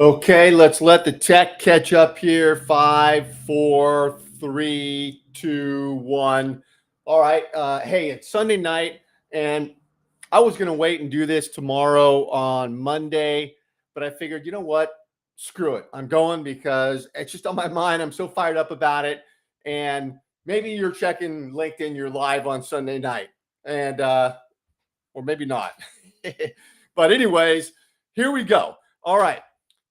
Okay, let's let the tech catch up here. Five, four, three, two, one. All right. Hey, it's Sunday night, and I was going to wait and do this tomorrow on Monday, but I figured, you know what? Screw it. I'm going because it's just on my mind. I'm so fired up about it. And maybe you're checking LinkedIn, you're live on Sunday night, and or maybe not. But anyways, here we go. All right.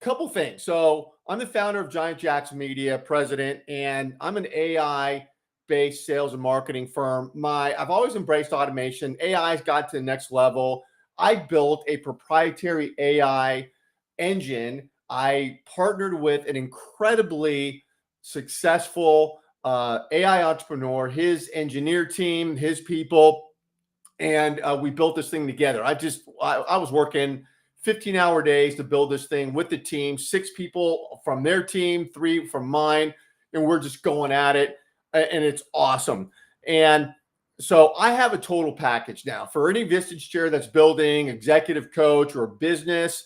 Couple things. So I'm the founder of Giant Jacks Media, president, and I'm an AI based sales and marketing firm. I've always embraced automation. AI's got to the next level. I built a proprietary AI engine. I partnered with an incredibly successful AI entrepreneur, his engineer team, his people, and we built this thing together. I was working 15-hour days to build this thing with the team, 6 people from their team, 3 from mine, and we're just going at it, and it's awesome. And so I have a total package now for any Vistage chair that's building, executive coach, or business.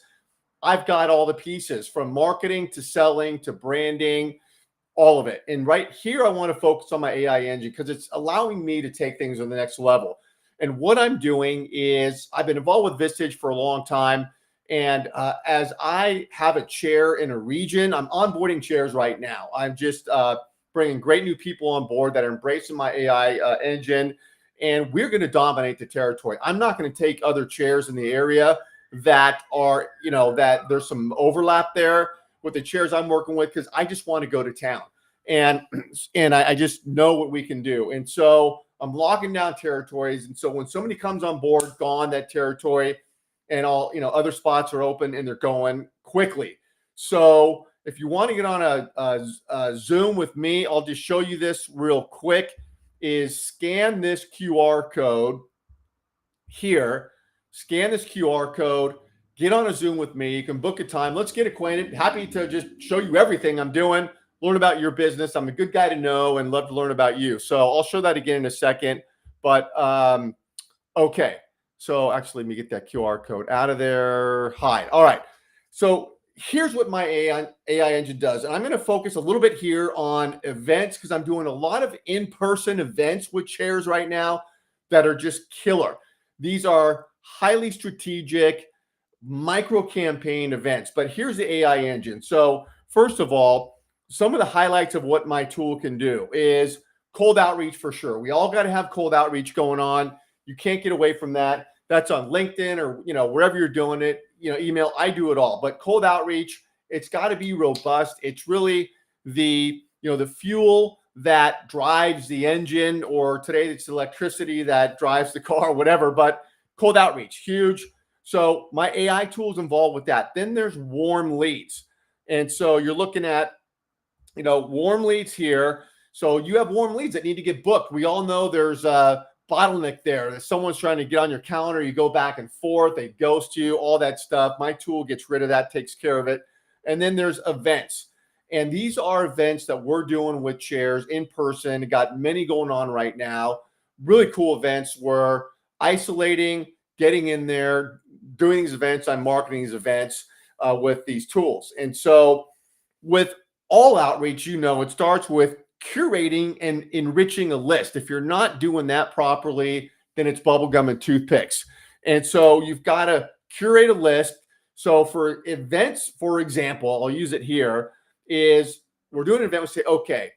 I've got all the pieces from marketing to selling to branding, all of it. And right here, I want to focus on my AI engine because it's allowing me to take things on the next level. And what I'm doing is I've been involved with Vistage for a long time. And as I have a chair in a region, I'm onboarding chairs right now. I'm just bringing great new people on board that are embracing my AI engine. And we're going to dominate the territory. I'm not going to take other chairs in the area that are, that there's some overlap there with the chairs I'm working with, because I just want to go to town. And I just know what we can do. And so I'm locking down territories. And so when somebody comes on board, gone that territory, and all, other spots are open and they're going quickly. So if you want to get on a Zoom with me, I'll just show you this real quick. Is scan this QR code here. Scan this QR code. Get on a Zoom with me. You can book a time. Let's get acquainted. Happy to just show you everything I'm doing. Learn about your business. I'm a good guy to know and love to learn about you. So I'll show that again in a second. But okay. So actually, let me get that QR code out of there. Hide. All right. So here's what my AI engine does. And I'm going to focus a little bit here on events because I'm doing a lot of in-person events with chairs right now that are just killer. These are highly strategic micro campaign events. But here's the AI engine. So first of all, some of the highlights of what my tool can do is cold outreach for sure. We all got to have cold outreach going on. You can't get away from that. That's on LinkedIn or, wherever you're doing it, email, I do it all. But cold outreach, it's got to be robust. It's really the fuel that drives the engine, or today it's electricity that drives the car, whatever. But cold outreach, huge. So my AI tool is involved with that. Then there's warm leads. And so you're looking at, warm leads here. So you have warm leads that need to get booked. We all know there's a bottleneck there. That someone's trying to get on your calendar. You go back and forth. They ghost you, all that stuff. My tool gets rid of that, takes care of it. And then there's events. And these are events that we're doing with chairs in person. Got many going on right now. Really cool events. We're isolating, getting in there, doing these events. I'm marketing these events with these tools. And so with all outreach, it starts with curating and enriching a list. If you're not doing that properly, then it's bubblegum and toothpicks. And so you've got to curate a list. So for events, for example, I'll use it here, is we're doing an event. We say, okay,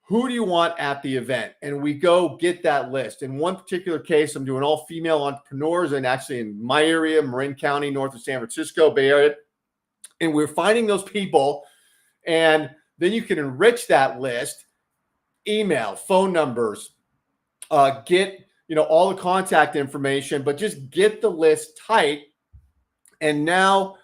who do you want at the event? And we go get that list. In one particular case, I'm doing all female entrepreneurs, and actually in my area, Marin County, north of San Francisco, Bay Area. And we're finding those people, and then you can enrich that list, email, phone numbers, get, all the contact information, but just get the list tight. And now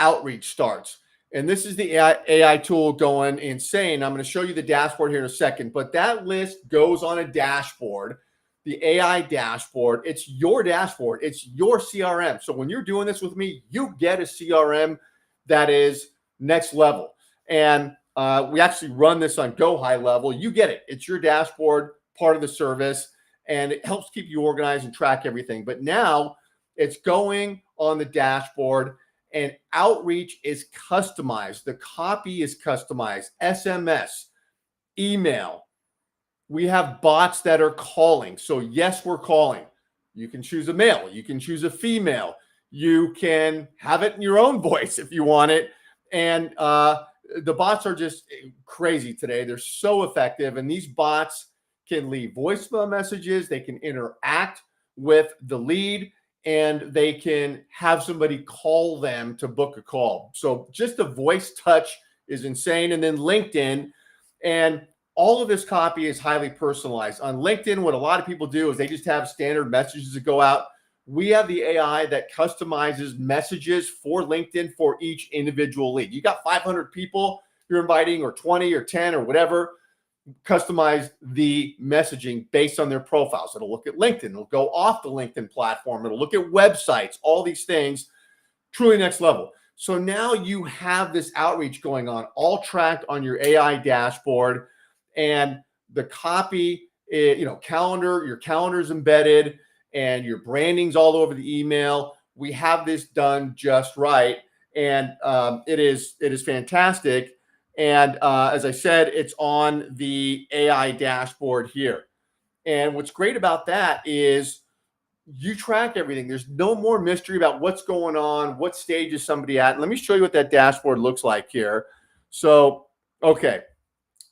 outreach starts. And this is the AI tool going insane. I'm going to show you the dashboard here in a second, but that list goes on a dashboard, the AI dashboard. It's your dashboard. It's your CRM. So when you're doing this with me, you get a CRM that is next level. And we actually run this on Go High level. You get it. It's your dashboard, part of the service, and it helps keep you organized and track everything. But now it's going on the dashboard, and outreach is customized. The copy is customized. SMS, email. We have bots that are calling. So yes, we're calling. You can choose a male. You can choose a female. You can have it in your own voice if you want it. And the bots are just crazy today. They're so effective. And these bots can leave voicemail messages. They can interact with the lead, and they can have somebody call them to book a call. So just the voice touch is insane. And then LinkedIn, and all of this copy is highly personalized. On LinkedIn, what a lot of people do is they just have standard messages that go out. We have the AI that customizes messages for LinkedIn for each individual lead. You got 500 people you're inviting, or 20 or 10 or whatever. Customize the messaging based on their profiles. It'll look at LinkedIn. It'll go off the LinkedIn platform. It'll look at websites, all these things. Truly next level. So now you have this outreach going on, all tracked on your AI dashboard, and the copy, your calendar is embedded, and your branding's all over the email. We have this done just right, and it is fantastic. And as I said, it's on the AI dashboard here. And what's great about that is you track everything. There's no more mystery about what's going on, what stage is somebody at. And let me show you what that dashboard looks like here. So, okay,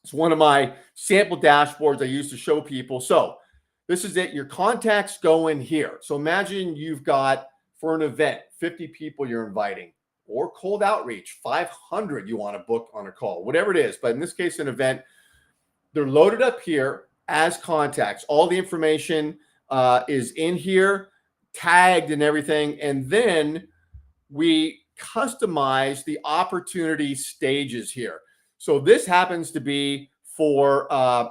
it's one of my sample dashboards I use to show people. So this is it. Your contacts go in here. So imagine you've got, for an event, 50 people you're inviting, or cold outreach, 500 you want to book on a call, whatever it is. But in this case, an event, they're loaded up here as contacts. All the information is in here, tagged and everything. And then we customize the opportunity stages here. So this happens to be for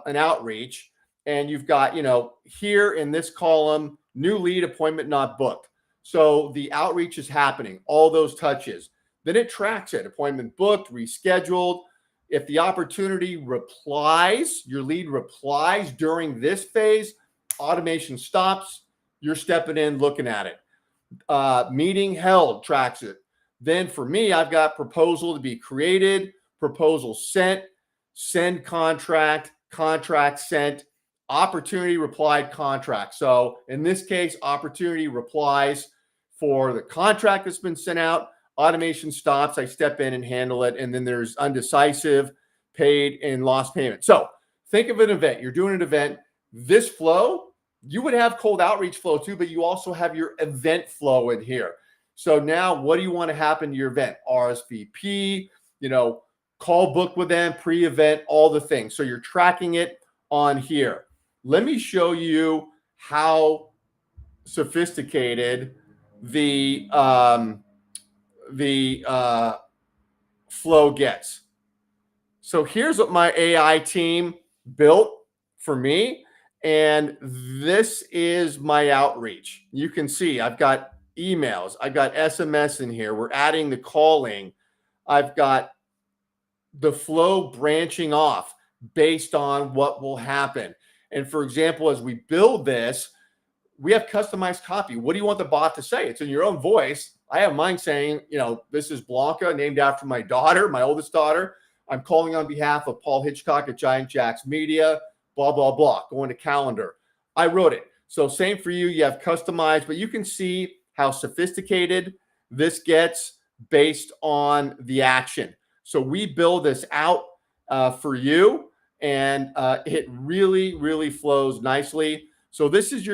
an outreach. And you've got, here in this column, new lead, appointment not booked. So the outreach is happening, all those touches. Then it tracks it, appointment booked, rescheduled. If the opportunity replies, your lead replies during this phase, automation stops. You're stepping in, looking at it. Meeting held, tracks it. Then for me, I've got proposal to be created, proposal sent, send contract, contract sent, opportunity replied, contract. So in this case, opportunity replies for the contract that's been sent out. Automation stops. I step in and handle it. And then there's undecisive, paid, and lost payment. So think of an event. You're doing an event. This flow, you would have cold outreach flow too, but you also have your event flow in here. So now what do you want to happen to your event? RSVP, call book with them, pre-event, all the things. So you're tracking it on here. Let me show you how sophisticated the flow gets. So here's what my AI team built for me. And this is my outreach. You can see I've got emails. I've got SMS in here. We're adding the calling. I've got the flow branching off based on what will happen. And for example, as we build this, we have customized copy. What do you want the bot to say? It's in your own voice. I have mine saying, this is Blanca, named after my daughter, my oldest daughter. I'm calling on behalf of Paul Hitchcock at Giant Jacks Media, blah, blah, blah, going to calendar. I wrote it. So same for you. You have customized, but you can see how sophisticated this gets based on the action. So we build this out for you, and it really, really flows nicely. So this is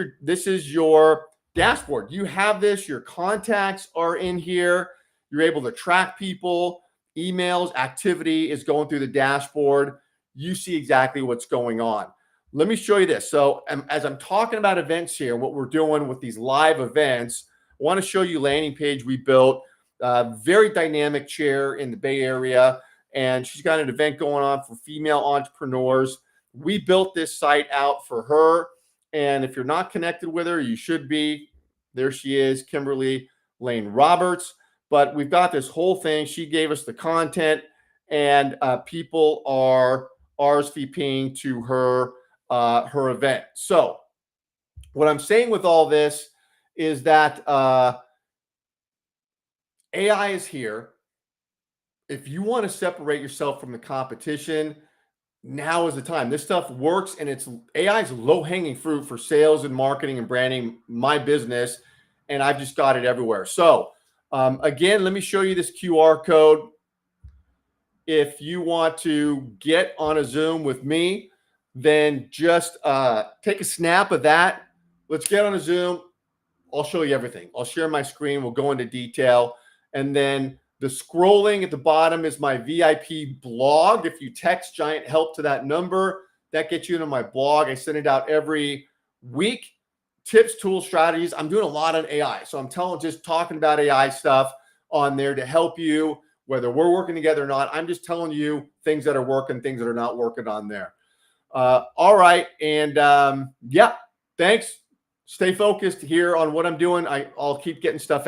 your dashboard. You have this, your contacts are in here. You're able to track people, emails, activity is going through the dashboard. You see exactly what's going on. Let me show you this. So as I'm talking about events here, what we're doing with these live events, I want to show you landing page we built. Very dynamic chair in the Bay Area, and she's got an event going on for female entrepreneurs. We built this site out for her. And if you're not connected with her, you should be. There she is, Kimberly Lane Roberts. But we've got this whole thing. She gave us the content, and people are RSVPing to her event. So what I'm saying with all this is that AI is here. If you want to separate yourself from the competition, now is the time. This stuff works, and it's AI is low hanging fruit for sales and marketing and branding my business, and I've just got it everywhere. So again, let me show you this QR code. If you want to get on a Zoom with me, then just take a snap of that. Let's get on a Zoom. I'll show you everything. I'll share my screen. We'll go into detail. And then the scrolling at the bottom is my VIP blog. If you text Giant Help to that number, that gets you into my blog. I send it out every week. Tips, tools, strategies. I'm doing a lot on AI. So I'm just talking about AI stuff on there to help you, whether we're working together or not. I'm just telling you things that are working, things that are not working on there. All right. And yeah, thanks. Stay focused here on what I'm doing. I'll keep getting stuff